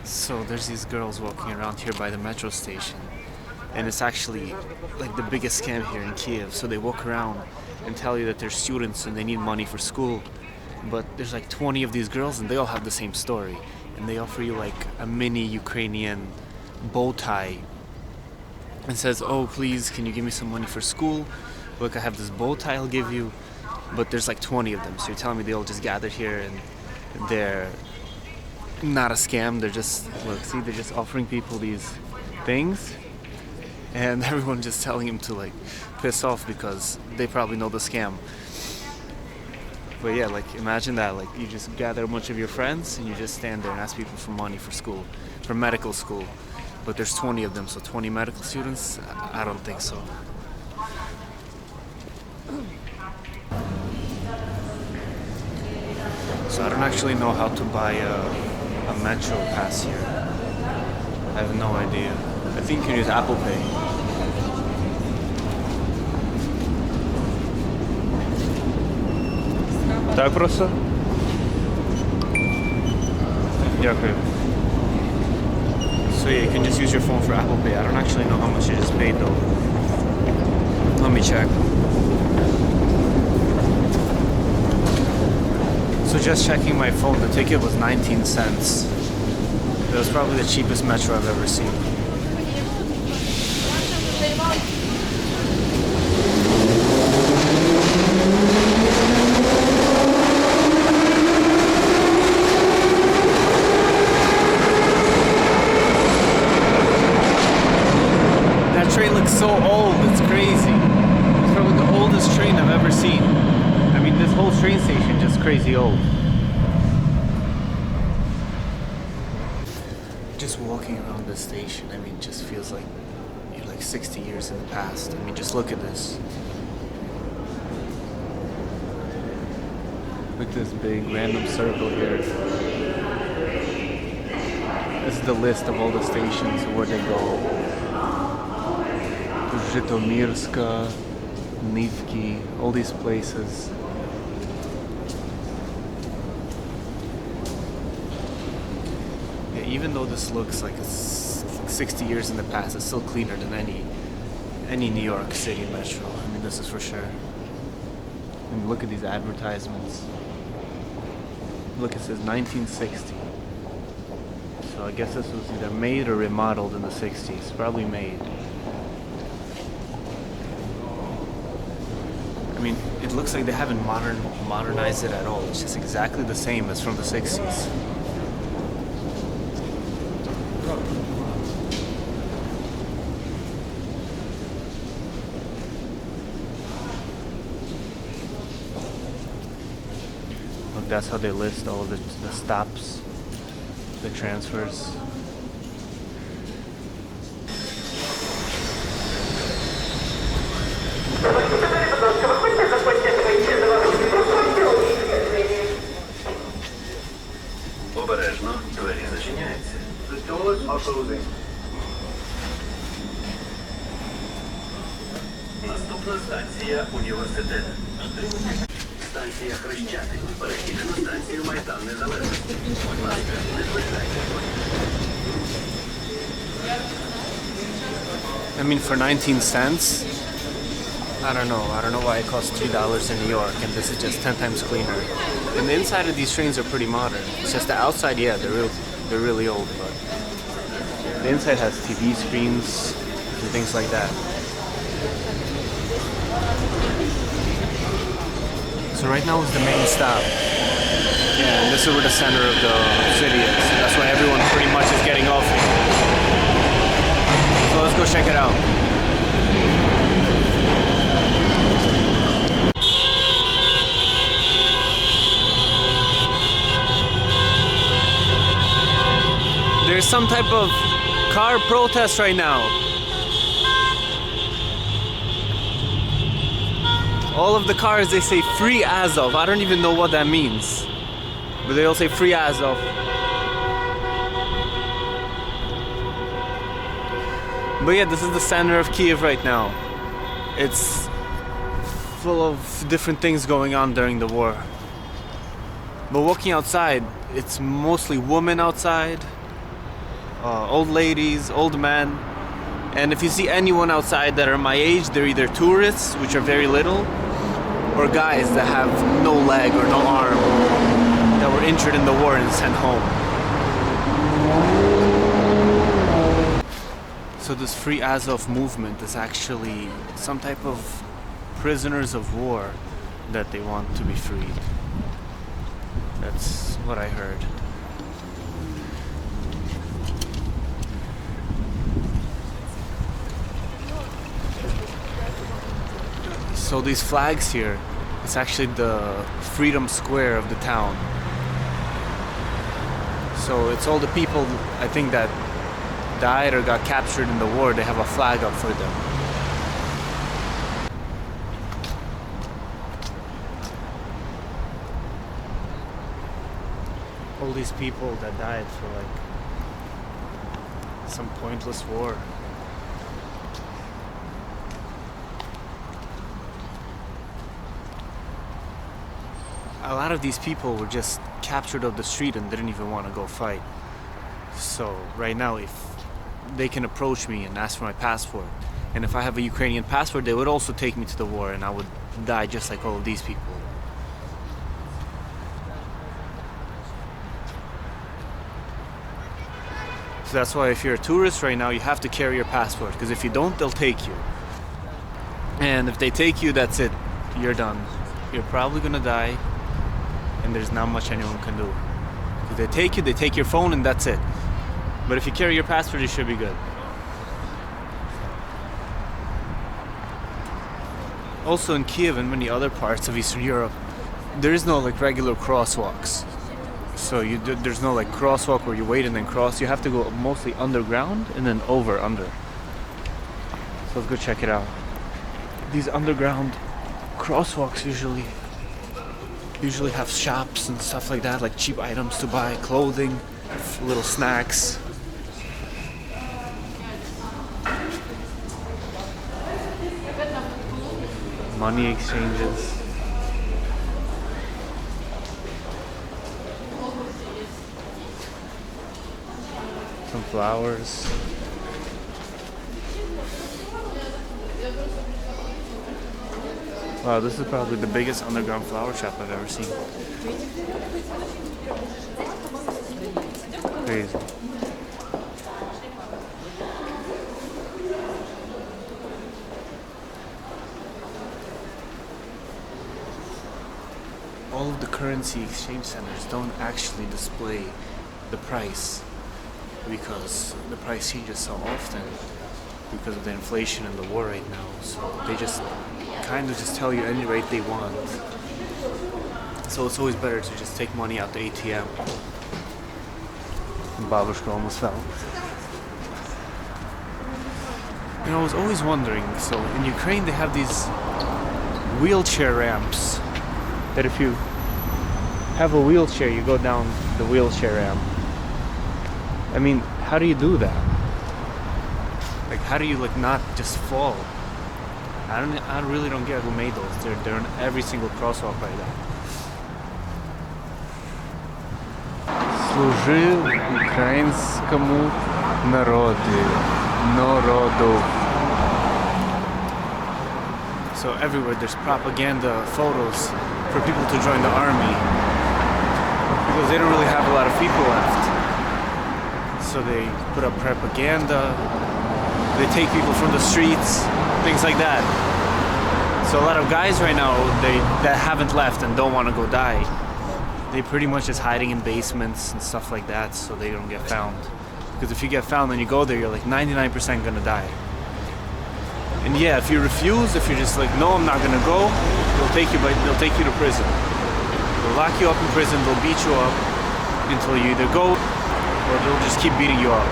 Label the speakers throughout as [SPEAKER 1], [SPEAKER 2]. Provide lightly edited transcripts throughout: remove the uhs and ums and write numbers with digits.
[SPEAKER 1] So there's these girls walking around here by the metro station, and it's actually like the biggest scam here in Kyiv. So they walk around and tell you that they're students and they need money for school, but there's like 20 of these girls and they all have the same story, and they offer you like a mini Ukrainian bow tie and says, oh please, can you give me some money for school? Look, I have this bow tie I'll give you. But there's like 20 of them, so you're telling me they all just gathered here and they're not a scam. They're just, look, see, they're just offering people these things, and everyone just telling him to like piss off because they probably know the scam. But yeah, like imagine that, like you just gather a bunch of your friends and you just stand there and ask people for money for school, for medical school. But there's 20 of them, so 20 medical students? I don't think so. So I don't actually know how to buy a metro pass here. I have no idea. I think you can use Apple Pay. Так просто? Дякую. So yeah, you can just use your phone for Apple Pay. I don't actually know how much you just paid though. Let me check. So just checking my phone, the ticket was 19 cents. It was probably the cheapest metro I've ever seen. That train looks so old, it's crazy. It's probably the oldest train I've ever seen. I mean, this whole train station just crazy old. Just walking around this station, I mean, just feels like you're like 60 years in the past. I mean, just look at this. Look at this big random circle here. This is the list of all the stations where they go. Zhytomyrska, Nivki, all these places. Even though this looks like it's 60 years in the past, it's still cleaner than any New York City metro. I mean, this is for sure. And look at these advertisements. Look, it says 1960. So I guess this was either made or remodeled in the 60s. Probably made. I mean, it looks like they haven't modernized it at all. It's just exactly the same as from the 60s. Look, that's how they list all of the stops, the transfers.
[SPEAKER 2] Обережно, двері зачиняються. The doors are closing. Наступна станція університет. Станція Хрещатик. Перехід на станцію Майдан Незалежності. Будь ласка, не звертайте.
[SPEAKER 1] I mean, for 19 cents, I don't know why it costs $3 in New York and this is just 10 times cleaner. And the inside of these trains are pretty modern. It's just the outside, yeah, they're really old, but the inside has TV screens and things like that. So right now is the main stop. Yeah, and this is where the center of the city is. That's why everyone pretty much is getting off here. So let's go check it out. There's some type of car protest right now. All of the cars, they say free Azov. I don't even know what that means. But they all say free Azov. But yeah, this is the center of Kyiv right now. It's full of different things going on during the war. But walking outside, it's mostly women outside. old ladies, old men. And if you see anyone outside that are my age, they're either tourists, which are very little, or guys that have no leg or no arm, that were injured in the war and sent home. So this Free Azov movement is actually some type of prisoners of war that they want to be freed. That's what I heard. So these flags here, it's actually the Freedom Square of the town. So it's all the people, I think, that died or got captured in the war. They have a flag up for them. All these people that died for like some pointless war. A lot of these people were just captured off the street and didn't even want to go fight. So right now, if they can approach me and ask for my passport, and if I have a Ukrainian passport, they would also take me to the war and I would die just like all of these people. So that's why if you're a tourist right now, you have to carry your passport, because if you don't, they'll take you. And if they take you, that's it. You're done. You're probably gonna die, and there's not much anyone can do. If they take you, they take your phone, and that's it. But if you carry your passport, you should be good. Also in Kyiv and many other parts of Eastern Europe, there is no like regular crosswalks. So there's no like crosswalk where you wait and then cross. You have to go mostly underground and then under. So let's go check it out. These underground crosswalks usually have shops and stuff like that, like cheap items to buy, clothing, little snacks. Money exchanges. Some flowers. Wow, this is probably the biggest underground flower shop I've ever seen. Crazy. All of the currency exchange centers don't actually display the price because the price changes so often because of the inflation and the war right now. So they just kind of just tell you any rate they want. So it's always better to just take money out the ATM. Babushka almost fell. You know, I was always wondering, so in Ukraine they have these wheelchair ramps that if you have a wheelchair, you go down the wheelchair ramp. I mean, how do you do that? Like, how do you like not just fall? I really don't get who made those. They're on every single crosswalk like that. Служив українському народу. So everywhere there's propaganda photos for people to join the army because they don't really have a lot of people left. So they put up propaganda, they take people from the streets, things like that. So a lot of guys right now that haven't left and don't want to go die, they pretty much just hiding in basements and stuff like that so they don't get found. Because if you get found and you go there, you're like 99% gonna die. And yeah, if you refuse, if you're just like, no, I'm not gonna go, they'll take you to prison. They'll lock you up in prison, they'll beat you up until you either go or they'll just keep beating you up.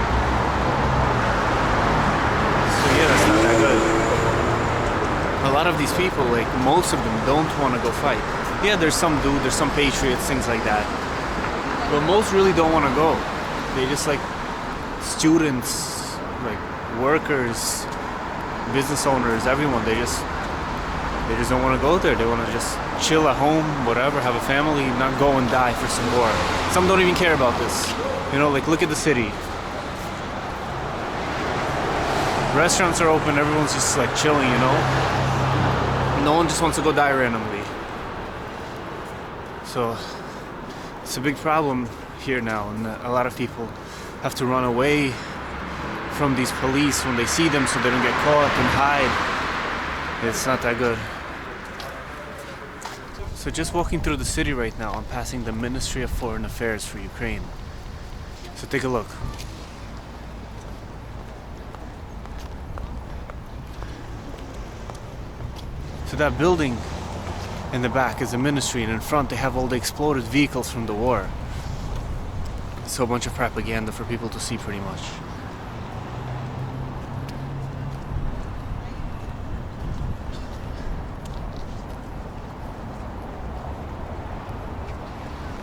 [SPEAKER 1] So yeah, that's not that good. A lot of these people, like most of them, don't want to go fight. Yeah, there's some patriots, things like that. But most really don't want to go. They just like students, like workers, business owners, everyone. They just don't want to go there. They want to just chill at home, whatever, have a family, not go and die for some war. Some don't even care about this. You know, like look at the city. Restaurants are open, everyone's just like chilling, you know? No one just wants to go die randomly. So it's a big problem here now, and a lot of people have to run away from these police when they see them so they don't get caught and hide. It's not that good. So just walking through the city right now, I'm passing the Ministry of Foreign Affairs for Ukraine. So take a look. So that building in the back is the ministry, and in front they have all the exploded vehicles from the war. So a bunch of propaganda for people to see pretty much.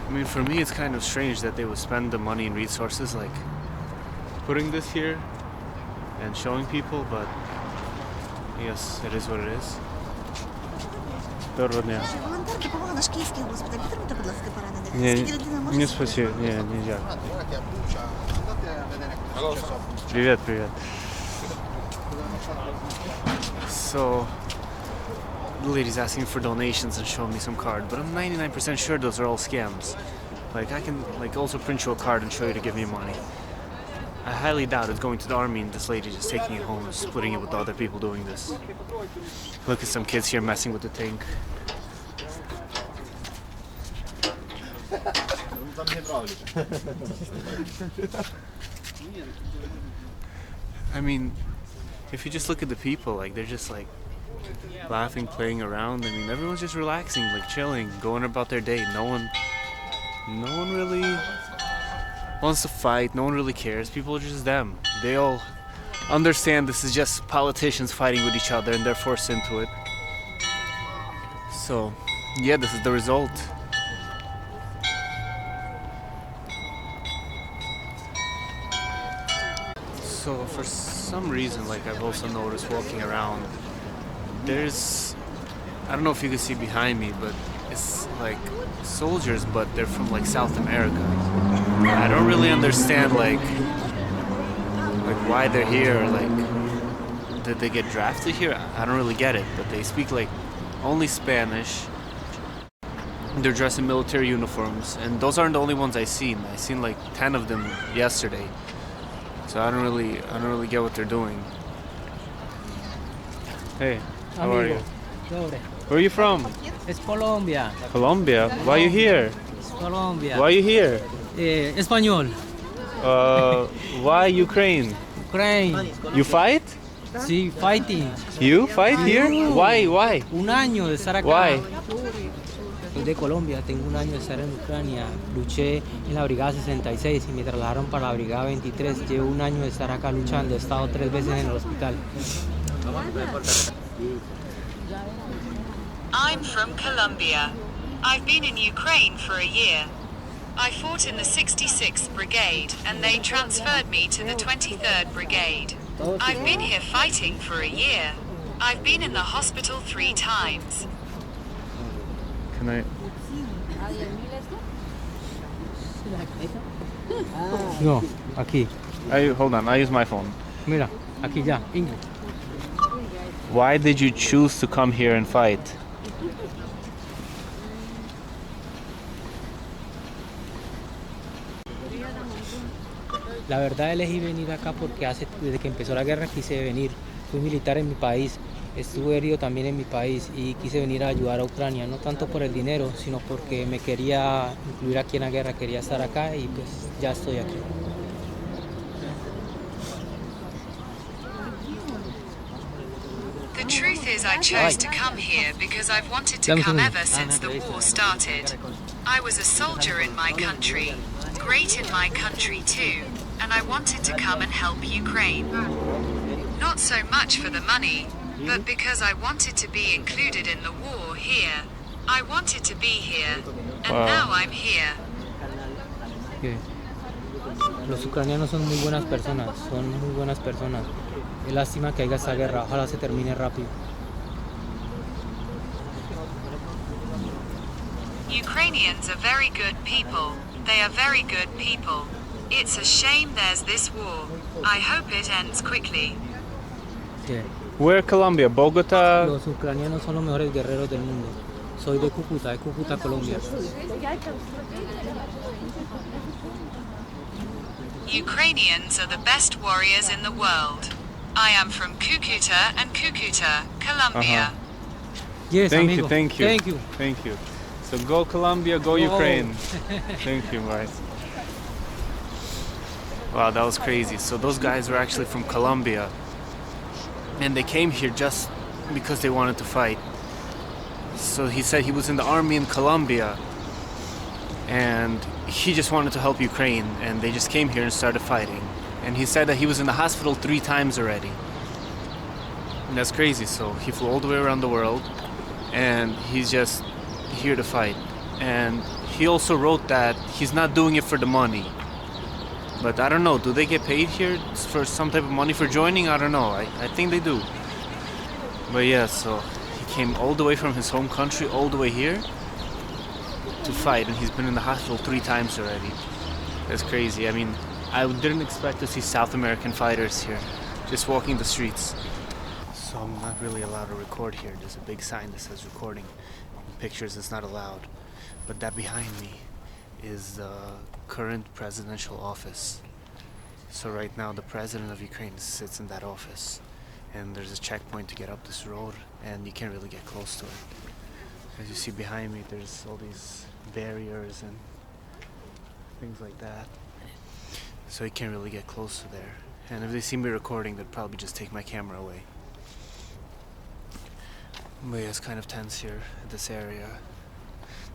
[SPEAKER 1] I mean, for me it's kind of strange that they would spend the money and resources like putting this here and showing people, but yes, it is what it is. Доброго дня.
[SPEAKER 3] Волонтерки допомога наш київський госпіталь. Підтримуйте, будь ласка, поранених.
[SPEAKER 1] Не,
[SPEAKER 3] Скільки людина може?
[SPEAKER 1] не спасибо, не, нельзя. Привет, привет. So, the lady's asking for donations and showing me some card, but I'm 99% sure those are all scams. Like, I can also print you a card and show you to give me money. I highly doubt it's going to the army and this lady just taking it home and splitting it with the other people doing this. Look at some kids here messing with the tank. I mean, if you just look at the people, like they're just like laughing, playing around. I mean, everyone's just relaxing, like chilling, going about their day. No one really wants to fight. No one really cares. People are just them. They all understand this is just politicians fighting with each other and they're forced into it. So, yeah, this is the result. So for some reason, like I've also noticed walking around, there's, I don't know if you can see behind me, but it's like soldiers, but they're from like South America. I don't really understand like why they're here. Like, did they get drafted here? I don't really get it. But they speak like only Spanish. They're dressed in military uniforms, and those aren't the only ones I've seen. I've seen like 10 of them yesterday. So I don't really get what they're doing. Hey, how are you?
[SPEAKER 4] Dobre.
[SPEAKER 1] Where are you from?
[SPEAKER 4] Es Colombia.
[SPEAKER 1] Colombia. Why are you here?
[SPEAKER 4] Es Colombia.
[SPEAKER 1] Why are you here?
[SPEAKER 4] Español.
[SPEAKER 1] Why Ukraine?
[SPEAKER 4] Ukraine.
[SPEAKER 1] You fight?
[SPEAKER 4] Sí, fighting.
[SPEAKER 1] You fight here? Why? Why?
[SPEAKER 4] Un año de estar acá.
[SPEAKER 1] Why?
[SPEAKER 4] Soy de Colombia, tengo un año de estar en Ucrania. Luché en la Brigada 66 y me trasladaron para la Brigada 23. Llevo un año de estar acá luchando. He estado 3 veces en el hospital.
[SPEAKER 5] I'm from Colombia. I've been in Ukraine for a year. I fought in the 66th Brigade and they transferred me to the 23rd Brigade. I've been here fighting for a year. I've been in the hospital 3 times.
[SPEAKER 1] Can I?
[SPEAKER 4] No, aquí.
[SPEAKER 1] Hold on, I use my phone.
[SPEAKER 4] Mira, aquí ya. Ingrid.
[SPEAKER 1] Why did you choose to come here and fight?
[SPEAKER 4] La verdad elegí venir acá porque desde que empezó la guerra quise venir. Fui militar en mi país, estuve herido también en mi país y quise venir a ayudar a Ucrania, no tanto por el dinero, sino porque me quería incluir aquí en la guerra, quería estar acá y pues ya estoy aquí.
[SPEAKER 5] The truth is I chose to come here because I've wanted to come ever since the war started. I was a soldier in my country, great in my country too, and I wanted to come and help Ukraine. Not so much for the money, but because I wanted to be included in the war here. I wanted to be here, and now I'm here.
[SPEAKER 4] Okay. Los ucranianos son muy buenas personas, Es lástima que haya esta guerra, ojalá se termine rápido.
[SPEAKER 5] Ukrainians are very good people. They are very good people. It's a shame there's this war. I hope it ends quickly.
[SPEAKER 4] Sí.
[SPEAKER 1] Where Colombia? Bogota?
[SPEAKER 4] Los ucranianos son los mejores guerreros del mundo. Soy de Cúcuta, Colombia.
[SPEAKER 5] Ukrainians are the best warriors in the world. I am from Cucuta, Colombia.
[SPEAKER 4] Yes,
[SPEAKER 1] Thank
[SPEAKER 4] amigo.
[SPEAKER 1] you, thank you.
[SPEAKER 4] Thank you.
[SPEAKER 1] Thank you. So go Colombia, go Ukraine. Thank you, right. Wow, that was crazy. So those guys were actually from Colombia. And they came here just because they wanted to fight. So he said he was in the army in Colombia. And he just wanted to help Ukraine. And they just came here and started fighting. And he said that he was in the hospital 3 times already. And that's crazy. So he flew all the way around the world. And he's just here to fight. And he also wrote that he's not doing it for the money. But I don't know, do they get paid here for some type of money for joining? I don't know, I think they do. But yeah, so he came all the way from his home country all the way here to fight, and he's been in the hospital 3 times already. That's crazy. I mean, I didn't expect to see South American fighters here, just walking the streets. So I'm not really allowed to record here. There's a big sign that says recording. Pictures is not allowed. But that behind me is the current presidential office. So right now the president of Ukraine sits in that office, and there's a checkpoint to get up this road, and you can't really get close to it. As you see behind me, there's all these barriers and things like that, so you can't really get close to there. And if they see me recording, they'd probably just take my camera away. But yeah, it's kind of tense here at this area.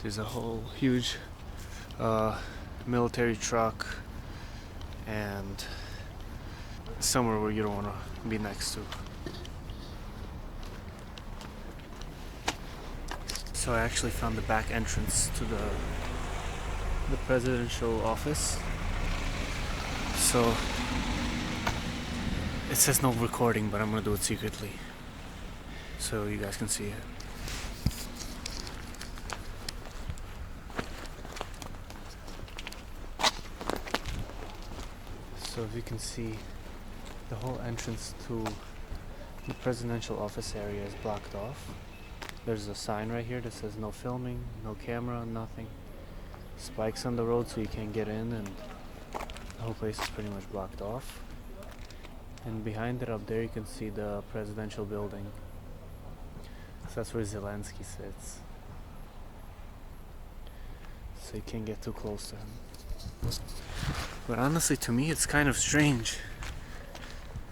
[SPEAKER 1] There's a whole huge military truck, and somewhere where you don't want to be next to. So I actually found the back entrance to the presidential office. So it says no recording, but I'm gonna do it secretly so you guys can see it. So if you can see, the whole entrance to the presidential office area is blocked off. There's a sign right here that says no filming, no camera, nothing. Spikes on the road so you can't get in, and the whole place is pretty much blocked off. And behind it up there you can see the presidential building. So that's where Zelensky sits. So you can't get too close to him. But honestly, to me, it's kind of strange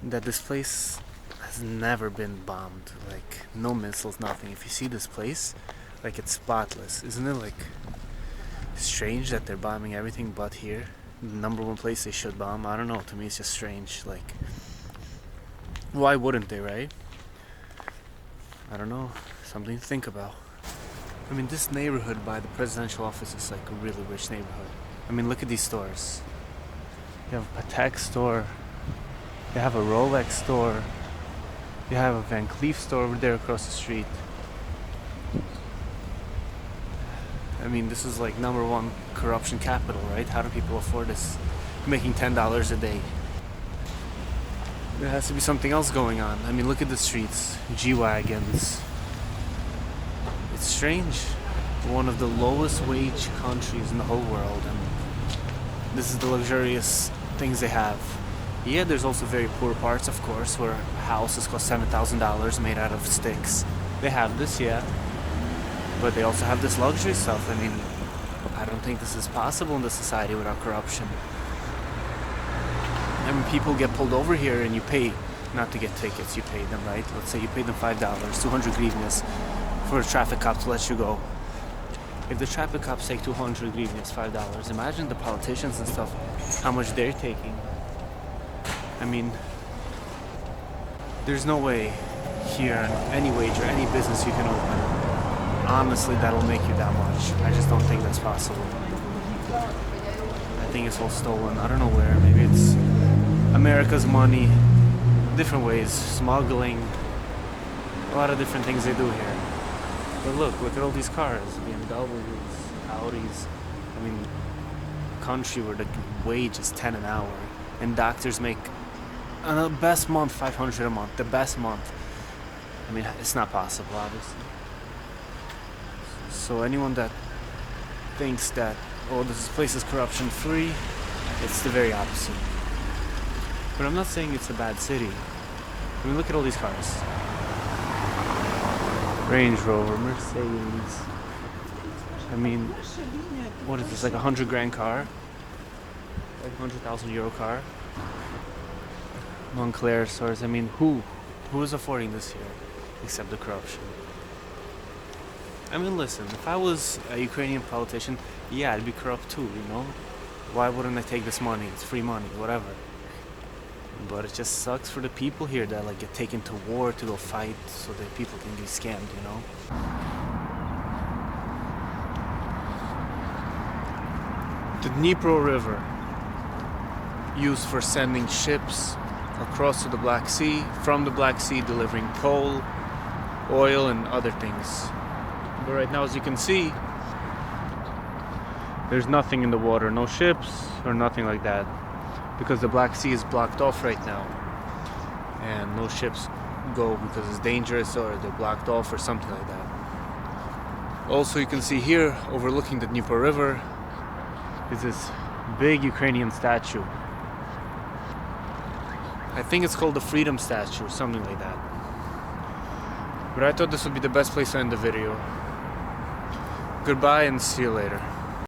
[SPEAKER 1] that this place has never been bombed. Like, no missiles, nothing. If you see this place, like, it's spotless. Isn't it, like, strange that they're bombing everything but here? The number 1 place they should bomb? I don't know. To me, it's just strange. Like, why wouldn't they, right? I don't know. Something to think about. I mean, this neighborhood by the presidential office is like a really rich neighborhood. I mean, look at these stores. You have a Patek store. You have a Rolex store. You have a Van Cleef store over there across the street. I mean, this is like number 1 corruption capital, right? How do people afford this? Making $10 a day. There has to be something else going on. I mean, look at the streets. G-Wagons. It's strange. One of the lowest wage countries in the whole world, and this is the luxurious things they have. Yeah, there's also very poor parts, of course, where houses cost $7,000 made out of sticks. They have this, yeah. But they also have this luxury stuff. I mean, I don't think this is possible in this society without corruption. I mean, people get pulled over here and you pay, not to get tickets, you pay them, right? Let's say you pay them $5, 200 hryvnias for a traffic cop to let you go. If the traffic cops take 200 hryvnias, $5, imagine the politicians and stuff, how much they're taking. I mean, there's no way here, any wage or any business you can open, honestly, that'll make you that much. I just don't think that's possible. I think it's all stolen. I don't know where. Maybe it's America's money, different ways, smuggling, a lot of different things they do here. But look at all these cars, BMWs, Audis. I mean, a country where the wage is 10 an hour, and doctors make the best month, 500 a month. The best month. I mean, it's not possible, obviously. So anyone that thinks that, oh, this place is corruption free, it's the very opposite. But I'm not saying it's a bad city. I mean, look at all these cars. Range Rover, Mercedes. I mean, what is this, like $100,000 car? Like €100,000 car? Montclair stores. I mean, who is affording this here except the corruption? I mean, listen, if I was a Ukrainian politician, yeah, I'd be corrupt too, you know? Why wouldn't I take this money? It's free money, whatever. But it just sucks for the people here that like get taken to war to go fight so that people can be scammed, you know? The Dnipro River, used for sending ships across to the Black Sea, from the Black Sea delivering coal, oil and other things. But right now, as you can see, there's nothing in the water, no ships or nothing like that, because the Black Sea is blocked off right now and no ships go because it's dangerous or they're blocked off or something like that. Also, you can see here, overlooking the Dnipro River, is this big Ukrainian statue. I think it's called the Freedom Statue or something like that. But I thought this would be the best place to end the video. Goodbye and see you later.